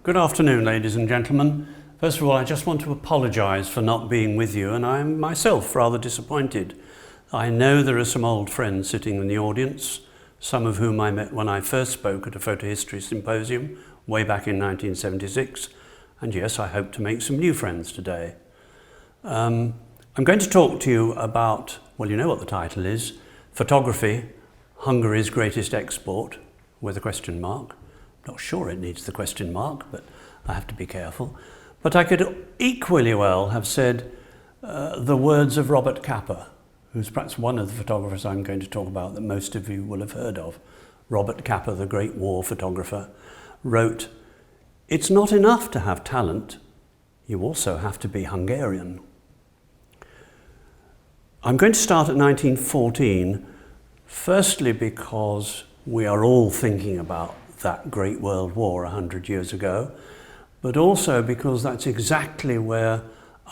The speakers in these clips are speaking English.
Good afternoon, ladies and gentlemen. First of all, I just want to apologise for not being with you, and I'm myself rather disappointed. I know there are some old friends sitting in the audience, some of whom I met when I first spoke at a photo history symposium way back in 1976, and yes, I hope to make some new friends today. I'm going to talk to you about, well, you know what the title is, Photography, Hungary's Greatest Export, with a question mark. Not sure it needs the question mark, but I have to be careful. But I could equally well have said the words of Robert Capa, who's perhaps one of the photographers I'm going to talk about that most of you will have heard of. Robert Capa, the great war photographer, wrote, "It's not enough to have talent, you also have to be Hungarian." I'm going to start at 1914, firstly because we are all thinking about that great world war 100 years ago, but also because that's exactly where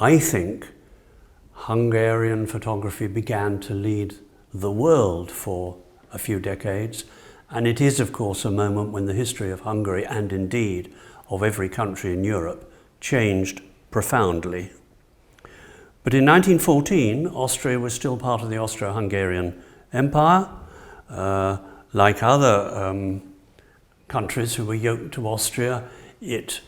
I think Hungarian photography began to lead the world for a few decades, and it is of course a moment when the history of Hungary, and indeed of every country in Europe, changed profoundly. But in 1914, Austria was still part of the Austro-Hungarian Empire. Like other countries who were yoked to Austria, it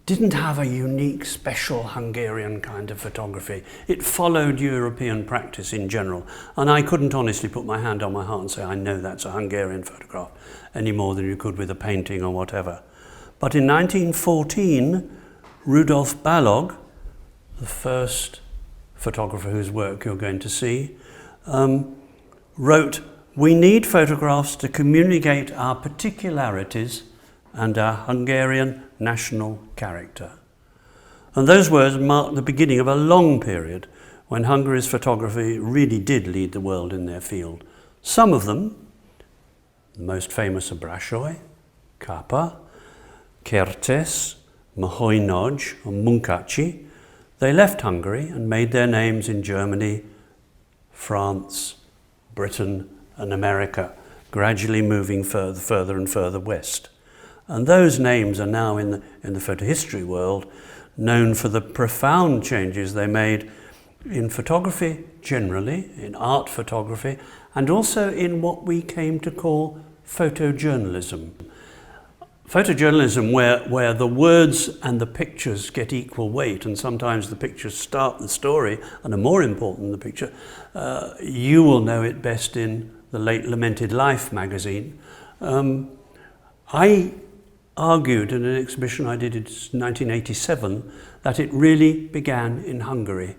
didn't have a unique, special Hungarian kind of photography. It followed European practice in general, and I couldn't honestly put my hand on my heart and say, I know that's a Hungarian photograph, any more than you could with a painting or whatever. But in 1914, Rudolph Balog, the first photographer whose work you're going to see, wrote, "We need photographs to communicate our particularities and our Hungarian national character." And those words marked the beginning of a long period when Hungary's photography really did lead the world in their field. Some of them, the most famous are Brassai, Capa, Kertész, Moholy Nagy, and Munkácsy, they left Hungary and made their names in Germany, France, Britain, and America, gradually moving further and further west. And those names are now in the photo history world known for the profound changes they made in photography generally, in art photography, and also in what we came to call photojournalism. Photojournalism where the words and the pictures get equal weight, and sometimes the pictures start the story and are more important than the picture. You will know it best in the late lamented Life magazine. I argued in an exhibition I did in 1987 that it really began in Hungary.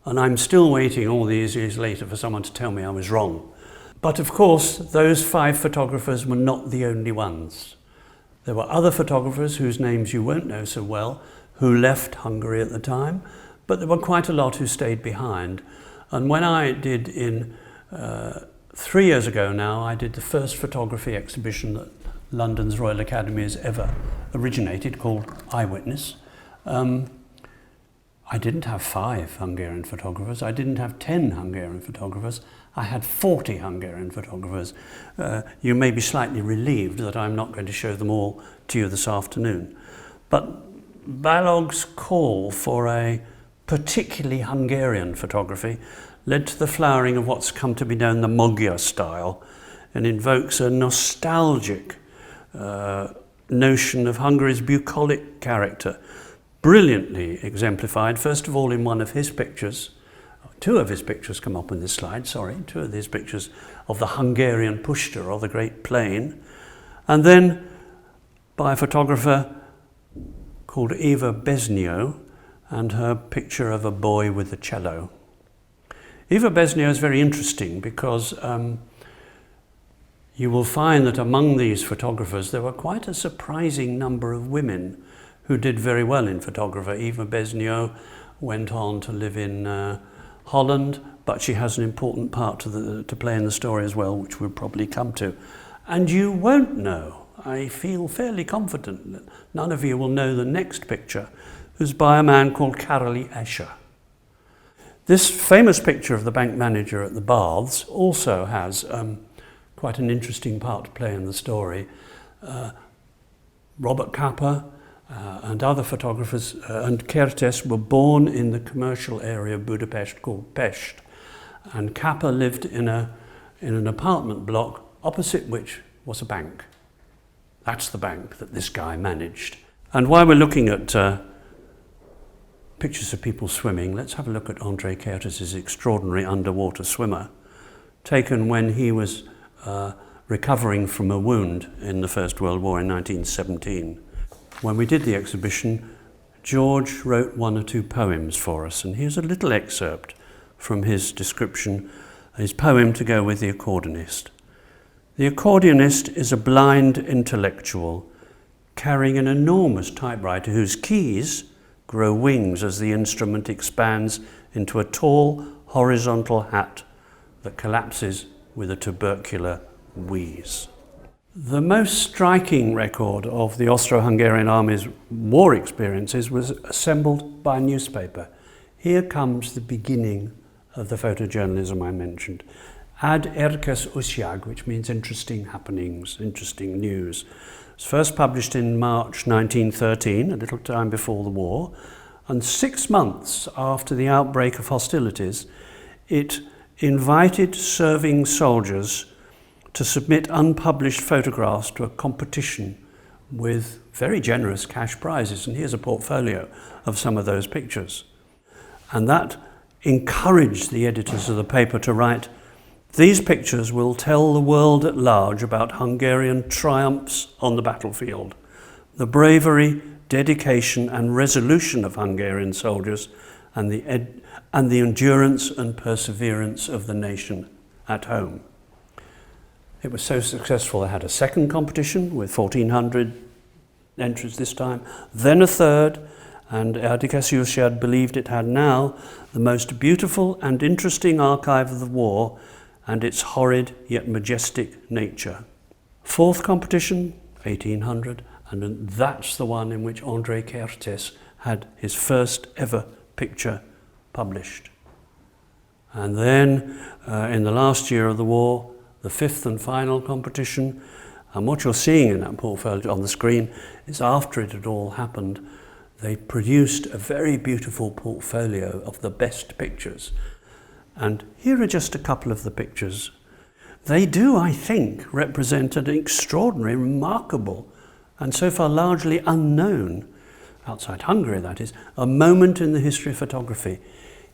And I'm still waiting all these years later for someone to tell me I was wrong. But of course, those 5 photographers were not the only ones. There were other photographers whose names you won't know so well, who left Hungary at the time, but there were quite a lot who stayed behind. And when I did 3 years ago now, I did the first photography exhibition that London's Royal Academy has ever originated, called Eyewitness. I didn't have 5 Hungarian photographers, I didn't have 10 Hungarian photographers, I had 40 Hungarian photographers. You may be slightly relieved that I'm not going to show them all to you this afternoon. But Balog's call for a particularly Hungarian photography led to the flowering of what's come to be known the Magyar style, and invokes a nostalgic notion of Hungary's bucolic character, brilliantly exemplified, first of all, in one of his pictures. 2 of his pictures come up on this slide, 2 of his pictures of the Hungarian Puszta, or the Great Plain, and then by a photographer called Eva Beznyó, and her picture of a boy with a cello. Eva Beznyó is very interesting because you will find that among these photographers there were quite a surprising number of women who did very well in photography. Eva Beznyó went on to live in Holland, but she has an important part to play in the story as well, which we'll probably come to. And you won't know, I feel fairly confident that none of you will know the next picture, who's by a man called Károly Escher. This famous picture of the bank manager at the baths also has quite an interesting part to play in the story. Robert Capa and other photographers and Kertész were born in the commercial area of Budapest called Pest. And Capa lived in an apartment block opposite which was a bank. That's the bank that this guy managed. And while we're looking at pictures of people swimming, let's have a look at André Kertész's extraordinary underwater swimmer, taken when he was recovering from a wound in the First World War in 1917. When we did the exhibition, George wrote 1 or 2 poems for us, and here's a little excerpt from his description, his poem to go with The Accordionist. The accordionist is a blind intellectual carrying an enormous typewriter whose keys grow wings as the instrument expands into a tall horizontal hat that collapses with a tubercular wheeze. The most striking record of the Austro-Hungarian army's war experiences was assembled by a newspaper. Here comes the beginning of the photojournalism I mentioned. Ad érdekes újság, which means interesting happenings, interesting news. It was first published in March 1913, a little time before the war, and 6 months after the outbreak of hostilities, it invited serving soldiers to submit unpublished photographs to a competition with very generous cash prizes. And here's a portfolio of some of those pictures. And that encouraged the editors of the paper to write, "These pictures will tell the world at large about Hungarian triumphs on the battlefield, the bravery, dedication and resolution of Hungarian soldiers, and the endurance and perseverance of the nation at home." It was so successful they had a second competition with 1,400 entries this time, then a third, and Érdekes újság believed it had now the most beautiful and interesting archive of the war and its horrid yet majestic nature. Fourth competition, 1,800, and that's the one in which André Kertész had his first ever picture published. And then in the last year of the war, the fifth and final competition, and what you're seeing in that portfolio on the screen is after it had all happened, they produced a very beautiful portfolio of the best pictures. And here are just a couple of the pictures. They do, I think, represent an extraordinary, remarkable, and so far largely unknown, outside Hungary that is, a moment in the history of photography.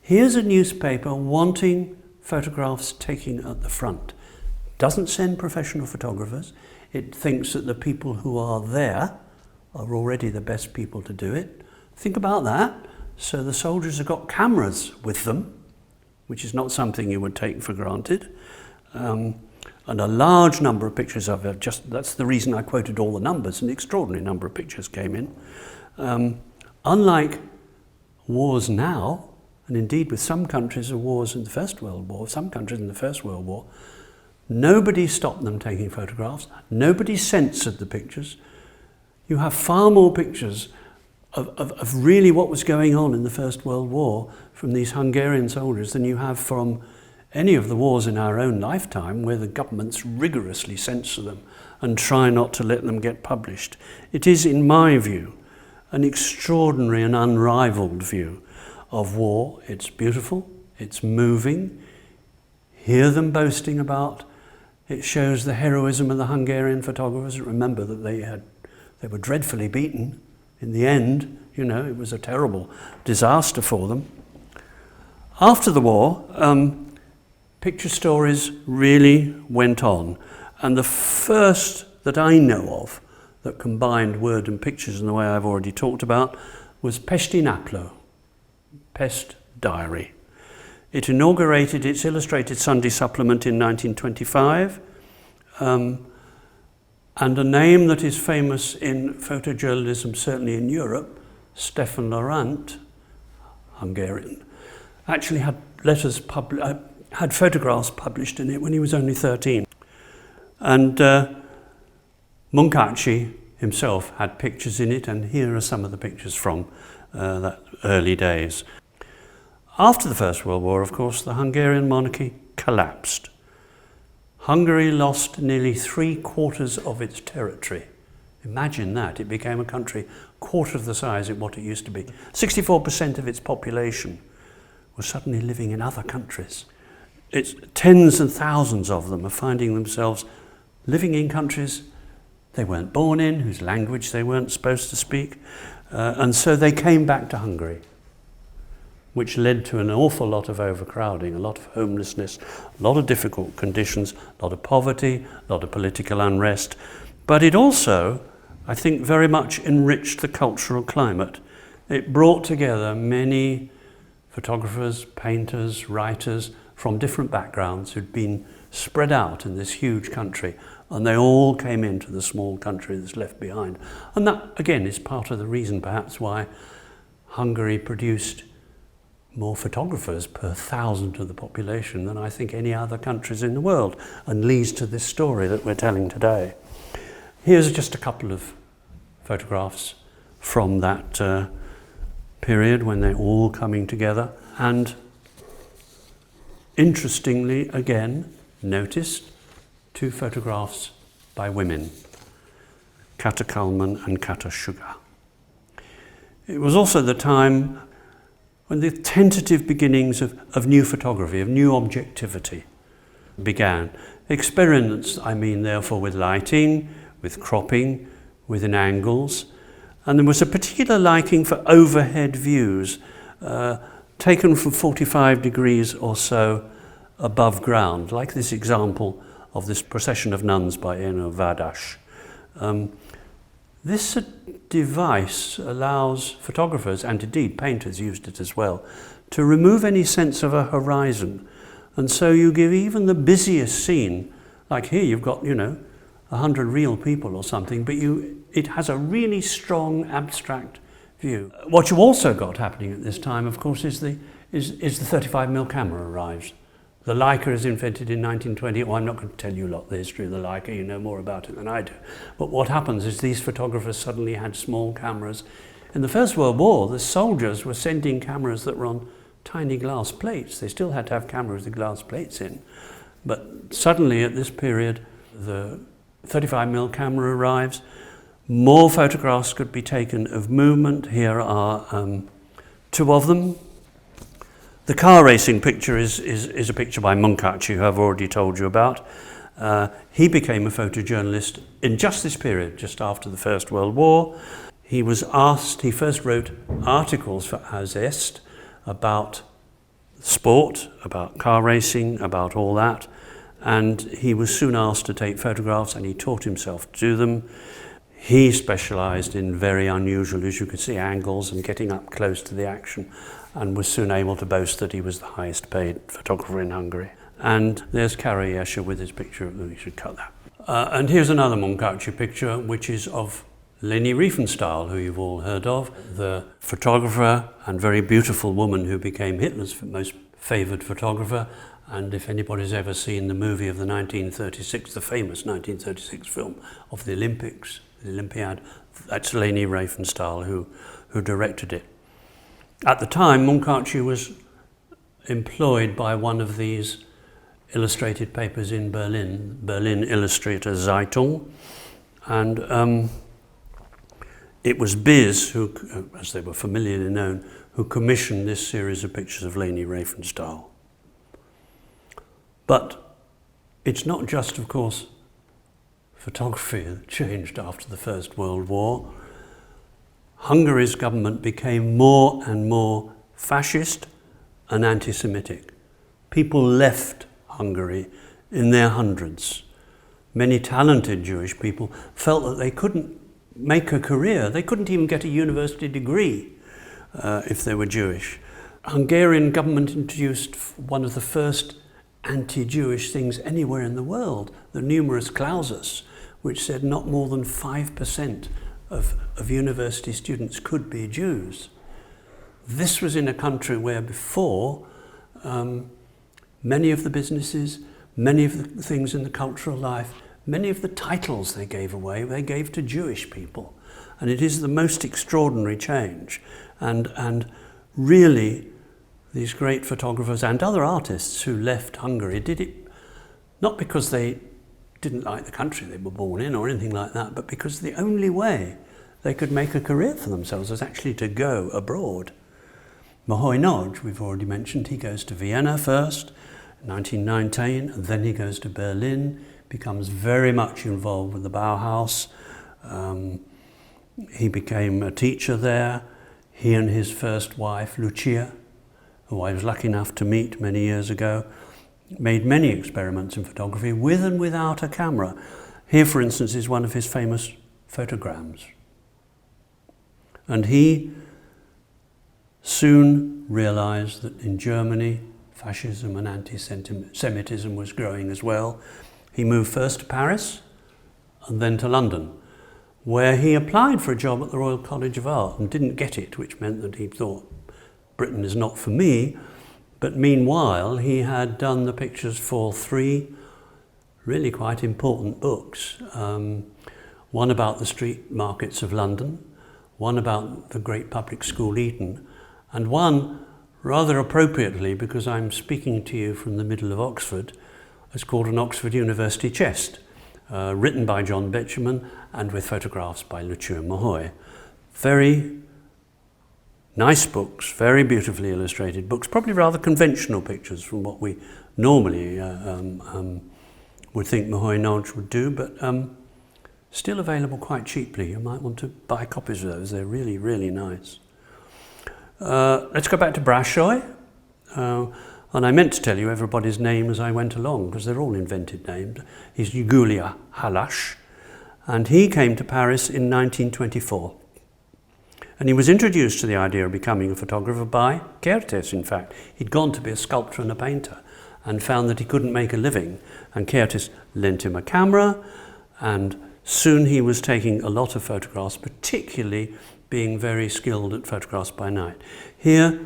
Here's a newspaper wanting photographs taken at the front. Doesn't send professional photographers. It thinks that the people who are there are already the best people to do it. Think about that. So the soldiers have got cameras with them, which is not something you would take for granted. And a large number of pictures of it, that's the reason I quoted all the numbers, an extraordinary number of pictures came in. Unlike wars now, and indeed with some countries of wars in the First World War, some countries in the First World War, nobody stopped them taking photographs, nobody censored the pictures. You have far more pictures of really what was going on in the First World War from these Hungarian soldiers than you have from any of the wars in our own lifetime, where the governments rigorously censor them and try not to let them get published. It is, in my view, an extraordinary and unrivaled view of war. It's beautiful, it's moving. Hear them boasting about. It shows the heroism of the Hungarian photographers. Remember that they were dreadfully beaten. In the end, it was a terrible disaster for them. After the war, picture stories really went on. And the first that I know of that combined word and pictures in the way I've already talked about was Pesti Napló, Pest Diary. It inaugurated its illustrated Sunday supplement in 1925, and a name that is famous in photojournalism, certainly in Europe, Stefan Laurent, Hungarian, actually had had photographs published in it when he was only 13. And Munkácsy himself had pictures in it, and here are some of the pictures from that early days. After the First World War, of course, the Hungarian monarchy collapsed. Hungary lost nearly 3/4 of its territory Imagine that. It became a country quarter of the size of what it used to be. 64% of its population was suddenly living in other countries. It's tens and thousands of them are finding themselves living in countries they weren't born in, whose language they weren't supposed to speak. And so they came back to Hungary, which led to an awful lot of overcrowding, a lot of homelessness, a lot of difficult conditions, a lot of poverty, a lot of political unrest. But it also, I think, very much enriched the cultural climate. It brought together many photographers, painters, writers from different backgrounds who'd been spread out in this huge country, and they all came into the small country that's left behind. And that, again, is part of the reason perhaps why Hungary produced more photographers per thousand of the population than I think any other countries in the world, and leads to this story that we're telling today. Here's just a couple of photographs from that period when they're all coming together. And interestingly, again, noticed two photographs by women, Kata Kalman and Kata Sugar. It was also the time when the tentative beginnings of new photography, of new objectivity began. Experiments, I mean, therefore, with lighting, with cropping, within angles. And there was a particular liking for overhead views, taken from 45 degrees or so above ground, like this example of this procession of nuns by Eno Vadas. This device allows photographers, and indeed painters used it as well, to remove any sense of a horizon. And so you give even the busiest scene, like here you've got, 100 real people or something, but it has a really strong abstract view. What you also got happening at this time, of course, is the 35mm camera arrives. The Leica is invented in 1920. Well, I'm not going to tell you a lot of the history of the Leica, you know more about it than I do. But what happens is these photographers suddenly had small cameras. In the First World War, the soldiers were sending cameras that were on tiny glass plates. They still had to have cameras with glass plates in. But suddenly at this period, the 35mm camera arrives. More photographs could be taken of movement. Here are two of them. The car racing picture is a picture by Munkachi, who I've already told you about. He became a photojournalist in just this period, just after the First World War. He first wrote articles for Az Est about sport, about car racing, about all that. And he was soon asked to take photographs, and he taught himself to do them. He specialised in very unusual, as you can see, angles and getting up close to the action, and was soon able to boast that he was the highest paid photographer in Hungary. And there's Kara Yesha with his picture. We should cut that. And here's another Munkachi picture, which is of Leni Riefenstahl, who you've all heard of, the photographer and very beautiful woman who became Hitler's most favoured photographer. And if anybody's ever seen the movie of the 1936, the famous 1936 film of the Olympics, the Olympiad, that's Leni Riefenstahl who directed it. At the time, Munkachi was employed by one of these illustrated papers in Berlin, Berlin Illustrator Zeitung, and it was Biz, who, as they were familiarly known, who commissioned this series of pictures of Leni Riefenstahl. But it's not just, of course, photography that changed after the First World War. Hungary's government became more and more fascist and anti-Semitic. People left Hungary in their hundreds. Many talented Jewish people felt that they couldn't make a career. They couldn't even get a university degree if they were Jewish. Hungarian government introduced one of the first anti-Jewish things anywhere in the world, the numerus clausus, which said not more than 5% of university students could be Jews. This was in a country where before many of the businesses, many of the things in the cultural life, many of the titles they gave away, they gave to Jewish people. And it is the most extraordinary change. And really, these great photographers and other artists who left Hungary did it not because they didn't like the country they were born in or anything like that, but because the only way they could make a career for themselves was actually to go abroad. Moholy Nagy, we've already mentioned, he goes to Vienna first, 1919, and then he goes to Berlin, becomes very much involved with the Bauhaus. He became a teacher there. He and his first wife, Lucia, who I was lucky enough to meet many years ago, made many experiments in photography with and without a camera. Here, for instance, is one of his famous photograms. And he soon realized that in Germany, fascism and anti-Semitism was growing as well. He moved first to Paris and then to London, where he applied for a job at the Royal College of Art and didn't get it, which meant that he thought, Britain is not for me. But meanwhile, he had done the pictures for 3 really quite important books. One about the street markets of London, one about the great public school Eton, and one, rather appropriately, because I'm speaking to you from the middle of Oxford, it's called an Oxford University chest, written by John Betjeman and with photographs by Lucia Moholy. Very nice books, very beautifully illustrated books, probably rather conventional pictures from what we normally would think Moholy Nagy would do, but still available quite cheaply. You might want to buy copies of those. They're really, really nice. Let's go back to Brassai. And I meant to tell you everybody's name as I went along, because they're all invented names. He's Julia Halas, and he came to Paris in 1924. And he was introduced to the idea of becoming a photographer by Kertész, in fact. He'd gone to be a sculptor and a painter and found that he couldn't make a living. And Kertész lent him a camera, and soon he was taking a lot of photographs, particularly being very skilled at photographs by night. Here,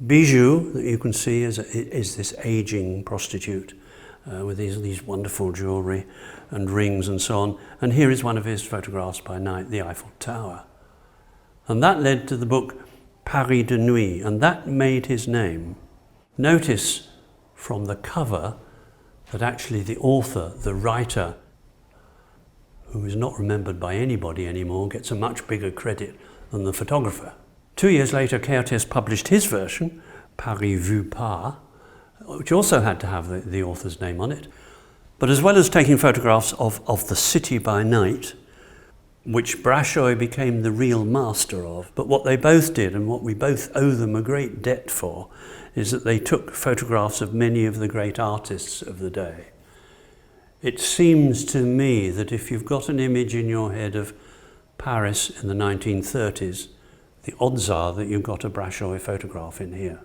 Bijou, that you can see, is this aging prostitute with these wonderful jewellery and rings and so on. And here is one of his photographs by night, the Eiffel Tower. And that led to the book Paris de Nuit, and that made his name. Notice from the cover that actually the author, the writer, who is not remembered by anybody anymore, gets a much bigger credit than the photographer. 2 years later, Kertész published his version, Paris vu par, which also had to have the author's name on it. But as well as taking photographs of the city by night, which Brassai became the real master of. But what they both did, and what we both owe them a great debt for, is that they took photographs of many of the great artists of the day. It seems to me that if you've got an image in your head of Paris in the 1930s, the odds are that you've got a Brassai photograph in here.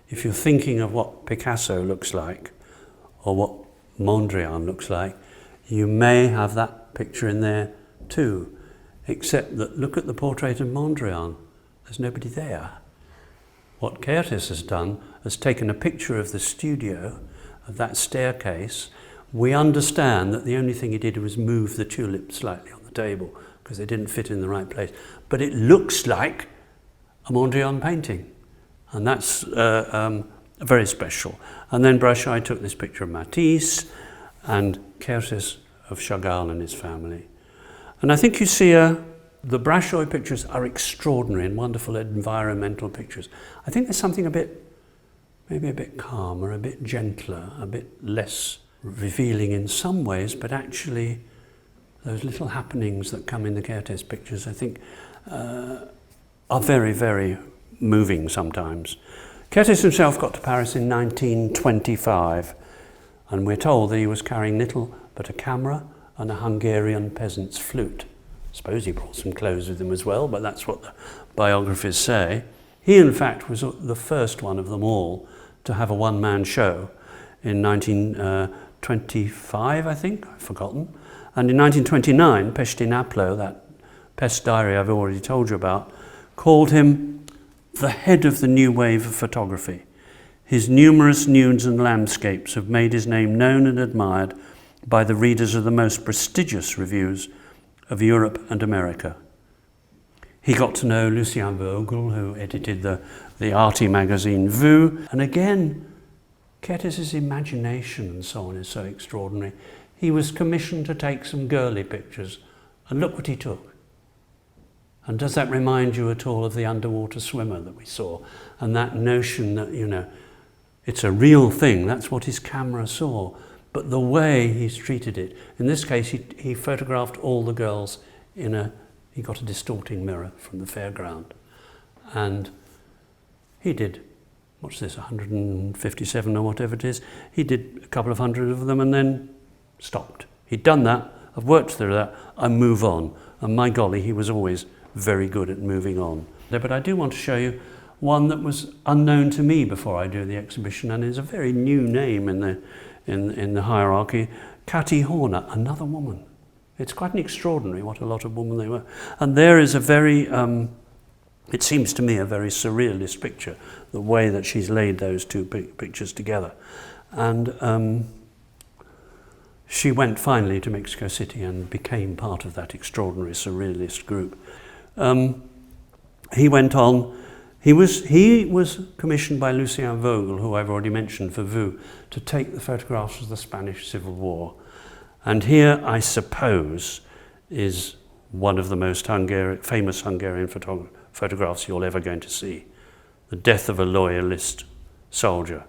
If you're thinking of what Picasso looks like, or what Mondrian looks like, you may have that picture in there too, except that look at the portrait of Mondrian. There's nobody there. What Kertész has done is taken a picture of the studio, of that staircase. We understand that the only thing he did was move the tulips slightly on the table because they didn't fit in the right place. But it looks like a Mondrian painting, and that's very special. And then Brassai took this picture of Matisse, and Kertész of Chagall and his family. And I think you see the Brassai pictures are extraordinary and wonderful environmental pictures. I think there's something maybe a bit calmer, a bit gentler, a bit less revealing in some ways, but actually those little happenings that come in the Kertész pictures, I think, are very, very moving sometimes. Kertész himself got to Paris in 1925, and we're told that he was carrying little but a camera and a Hungarian peasant's flute. I suppose he brought some clothes with him as well, but that's what the biographies say. He, in fact, was the first one of them all to have a one-man show in 1925, I think, I've forgotten. And in 1929, Pest in Aplo, that Pest diary I've already told you about, called him the head of the new wave of photography. His numerous nudes and landscapes have made his name known and admired by the readers of the most prestigious reviews of Europe and America. He got to know Lucien Vogel, who edited the arty magazine Vue, and again, Kertész's imagination and so on is so extraordinary. he was commissioned to take some girly pictures, and look what he took. And does that remind you at all of the underwater swimmer that we saw? And that notion that, you know, it's a real thing, that's what his camera saw. But the way he's treated it, in this case he photographed all the girls he got a distorting mirror from the fairground. And he did, what's this, 157 or whatever it is. He did a couple of hundred of them and then stopped. He'd done that, I've worked through that, I move on. And my golly, he was always very good at moving on. But I do want to show you one that was unknown to me before I do the exhibition, and is a very new name in the hierarchy. Kati Horner, another woman. It's quite an extraordinary what a lot of women they were. And there is a very, it seems to me, a very surrealist picture, the way that she's laid those two pictures together. And she went finally to Mexico City and became part of that extraordinary surrealist group. He went on, he was commissioned by Lucien Vogel, who I've already mentioned, for Vue, to take the photographs of the Spanish Civil War. And here, I suppose, is one of the most famous Hungarian photographs you're ever going to see. The death of a loyalist soldier.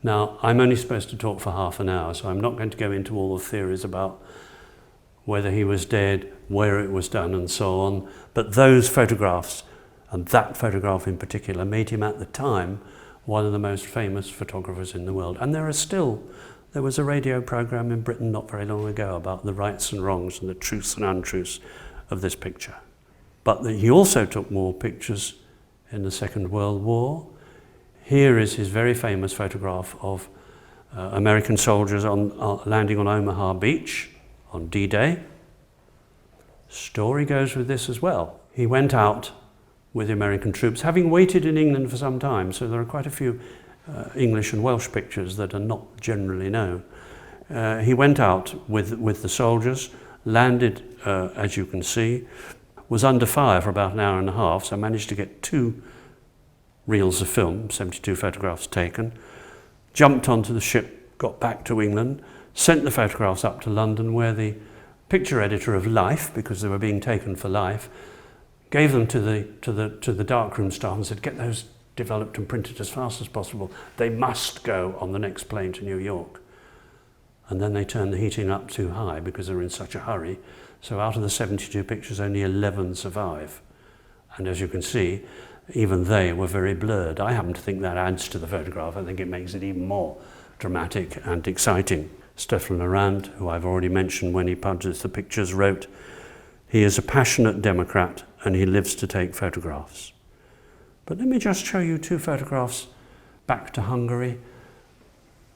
Now, I'm only supposed to talk for half an hour, so I'm not going to go into all the theories about whether he was dead, where it was done, and so on. But those photographs, and that photograph in particular, made him at the time one of the most famous photographers in the world. And there was a radio program in Britain not very long ago about the rights and wrongs and the truths and untruths of this picture. But he also took more pictures in the Second World War. Here is his very famous photograph of American soldiers landing on Omaha Beach on D-Day. Story goes with this as well. He went out with the American troops, having waited in England for some time, so there are quite a few English and Welsh pictures that are not generally known. He went out with the soldiers, landed, as you can see, was under fire for about an hour and a half, so managed to get 2 reels of film, 72 photographs taken, jumped onto the ship, got back to England, sent the photographs up to London, where the picture editor of Life, because they were being taken for Life, gave them to the darkroom staff and said, get those developed and printed as fast as possible. They must go on the next plane to New York. And then they turned the heating up too high because they were in such a hurry. So out of the 72 pictures, only 11 survive. And as you can see, even they were very blurred. I happen to think that adds to the photograph. I think it makes it even more dramatic and exciting. Stefan Laurent, who I've already mentioned when he published the pictures, wrote, "He is a passionate Democrat and he lives to take photographs." But let me just show you 2 photographs back to Hungary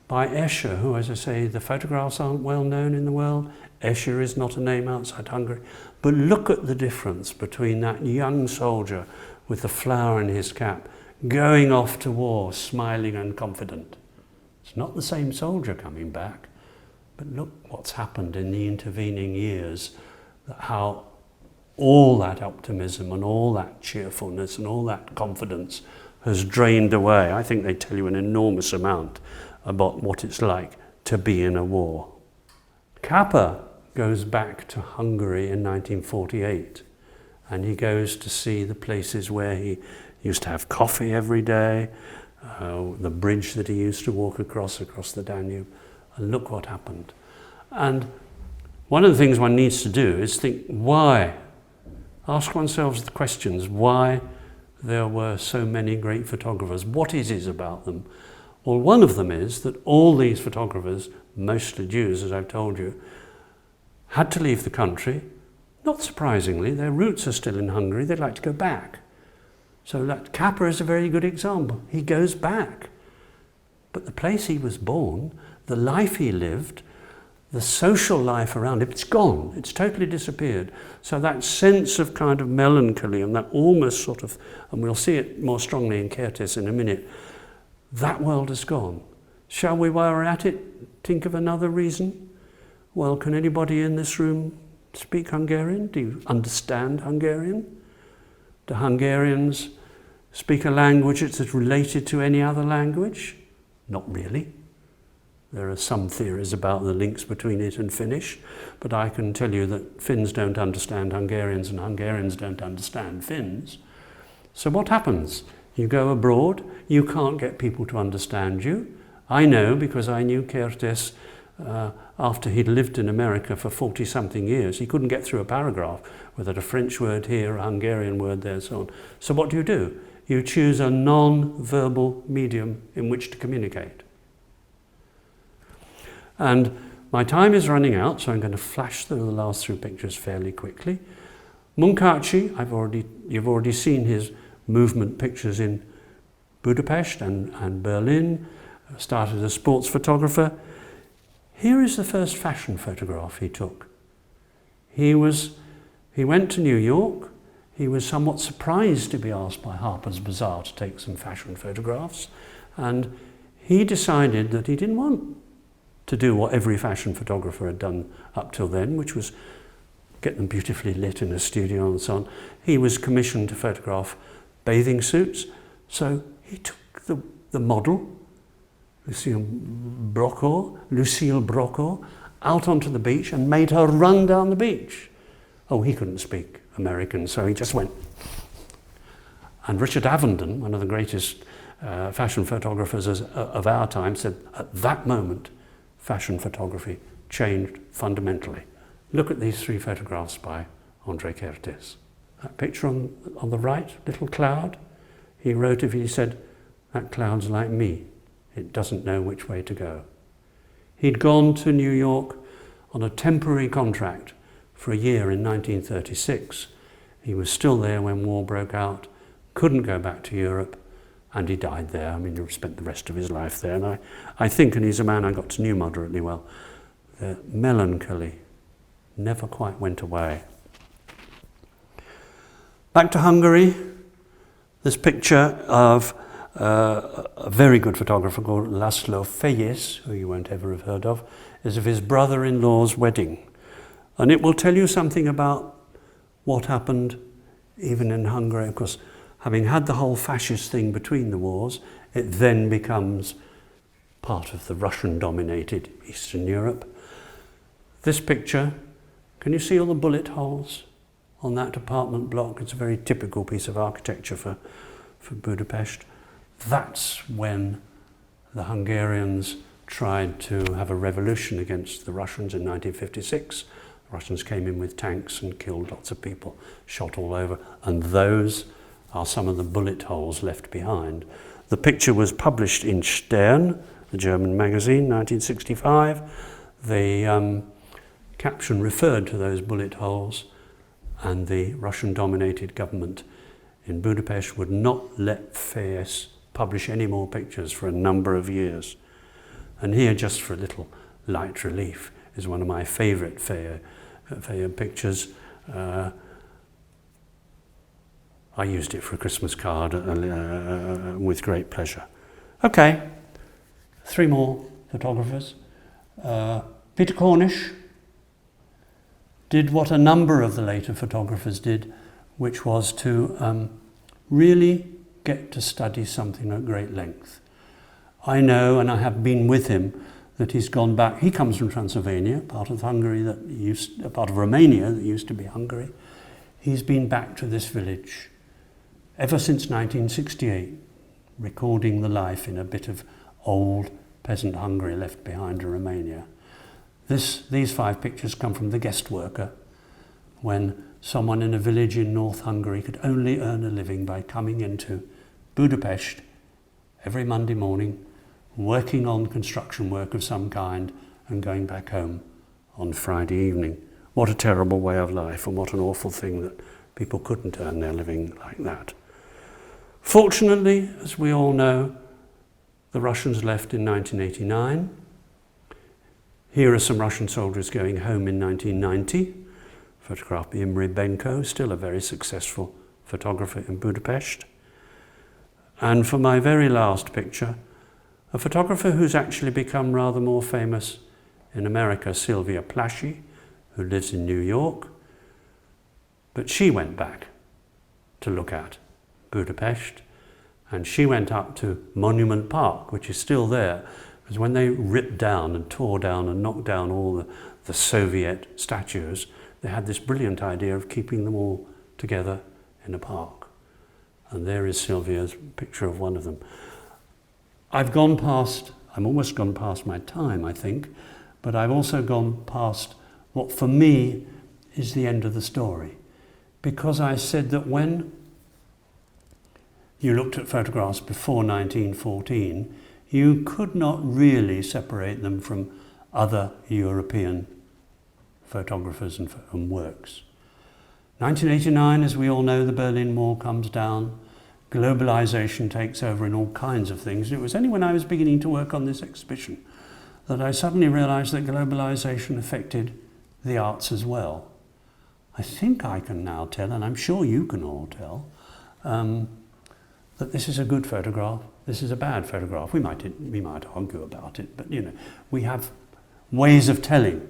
by Escher, who, as I say, the photographs aren't well known in the world. Escher is not a name outside Hungary. But look at the difference between that young soldier with the flower in his cap going off to war, smiling and confident. It's not the same soldier coming back, but look what's happened in the intervening years, how all that optimism and all that cheerfulness and all that confidence has drained away. I think they tell you an enormous amount about what it's like to be in a war. Capa goes back to Hungary in 1948, and he goes to see the places where he used to have coffee every day, the bridge that he used to walk across the Danube, and look what happened. And one of the things one needs to do is think, why? Ask oneself the questions, why there were so many great photographers. What is it about them? Well, one of them is that all these photographers, mostly Jews, as I've told you, had to leave the country. Not surprisingly, their roots are still in Hungary. They'd like to go back. So that Capa is a very good example. He goes back. But the place he was born, the life he lived, the social life around him, it's gone. It's totally disappeared. So that sense of kind of melancholy and that almost sort of, and we'll see it more strongly in Kertész in a minute, that world is gone. Shall we, while we're at it, think of another reason? Well, can anybody in this room speak Hungarian? Do you understand Hungarian? Do Hungarians speak a language that's related to any other language? Not really. There are some theories about the links between it and Finnish, but I can tell you that Finns don't understand Hungarians and Hungarians don't understand Finns. So what happens? You go abroad, you can't get people to understand you. I know because I knew Kertész after he'd lived in America for 40-something years. He couldn't get through a paragraph without a French word here, a Hungarian word there, so on. So what do? You choose a non-verbal medium in which to communicate. And my time is running out, so I'm going to flash through the last 3 pictures fairly quickly. Munkachi, you've already seen his movement pictures in Budapest and Berlin. Started as a sports photographer. Here is the first fashion photograph he took. He went to New York. He was somewhat surprised to be asked by Harper's Bazaar to take some fashion photographs, and he decided that he didn't want to do what every fashion photographer had done up till then, which was get them beautifully lit in a studio and so on. He was commissioned to photograph bathing suits, so he took the model, Lucille Brokaw, out onto the beach and made her run down the beach. Oh, he couldn't speak American, so he just went. And Richard Avedon, one of the greatest fashion photographers of our time, said at that moment, fashion photography changed fundamentally. Look at these 3 photographs by André Kertész. That picture on the right, little cloud, he wrote of it, he said, that cloud's like me. It doesn't know which way to go. He'd gone to New York on a temporary contract for a year in 1936. He was still there when war broke out, couldn't go back to Europe, and he died there. I mean, he spent the rest of his life there. And I think, and he's a man I got to know moderately well, the melancholy never quite went away. Back to Hungary, this picture of a very good photographer called Laszlo Fejész, who you won't ever have heard of, is of his brother-in-law's wedding. And it will tell you something about what happened even in Hungary. Of course, having had the whole fascist thing between the wars, it then becomes part of the Russian-dominated Eastern Europe. This picture, can you see all the bullet holes on that apartment block? It's a very typical piece of architecture for Budapest. That's when the Hungarians tried to have a revolution against the Russians in 1956. The Russians came in with tanks and killed lots of people, shot all over, and those are some of the bullet holes left behind. The picture was published in Stern, the German magazine, 1965. The caption referred to those bullet holes, and the Russian-dominated government in Budapest would not let Fejész publish any more pictures for a number of years. And here, just for a little light relief, is one of my favourite Fejész pictures. I used it for a Christmas card with great pleasure. Okay, 3 more photographers. Peter Cornish did what a number of the later photographers did, which was to really get to study something at great length. I know, and I have been with him, that he's gone back. He comes from Transylvania, part of Romania that used to be Hungary. He's been back to this village ever since 1968, recording the life in a bit of old peasant Hungary left behind in Romania. These 5 pictures come from The Guest Worker, when someone in a village in North Hungary could only earn a living by coming into Budapest every Monday morning, working on construction work of some kind, and going back home on Friday evening. What a terrible way of life, and what an awful thing that people couldn't earn their living like that. Fortunately, as we all know, the Russians left in 1989. Here are some Russian soldiers going home in 1990, photographed by Imre Benko, still a very successful photographer in Budapest. And for my very last picture, a photographer who's actually become rather more famous in America, Sylvia Plaschy, who lives in New York. But she went back to look at Budapest, and she went up to Monument Park, which is still there. It Because when they ripped down and tore down and knocked down all the Soviet statues, they had this brilliant idea of keeping them all together in a park. And there is Sylvia's picture of one of them. I'm almost gone past my time, I think, but I've also gone past what for me is the end of the story. Because I said that when you looked at photographs before 1914, you could not really separate them from other European photographers and works. 1989, as we all know, the Berlin Wall comes down, globalization takes over in all kinds of things. And it was only when I was beginning to work on this exhibition that I suddenly realized that globalization affected the arts as well. I think I can now tell, and I'm sure you can all tell, that this is a good photograph, this is a bad photograph. We might argue about it, but we have ways of telling.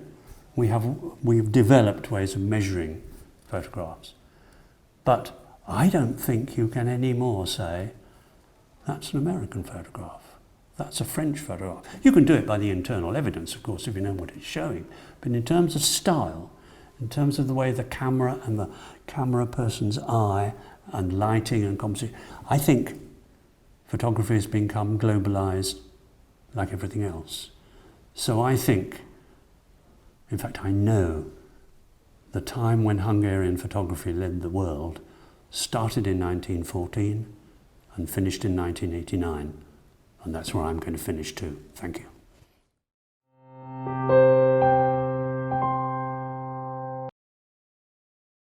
We've developed ways of measuring photographs. But I don't think you can anymore say, that's an American photograph, that's a French photograph. You can do it by the internal evidence, of course, if you know what it's showing. But in terms of style, in terms of the way the camera and the camera person's eye and lighting and composition, I think photography has become globalized like everything else. So I think, in fact I know, the time when Hungarian photography led the world started in 1914 and finished in 1989. And that's where I'm going to finish too. Thank you.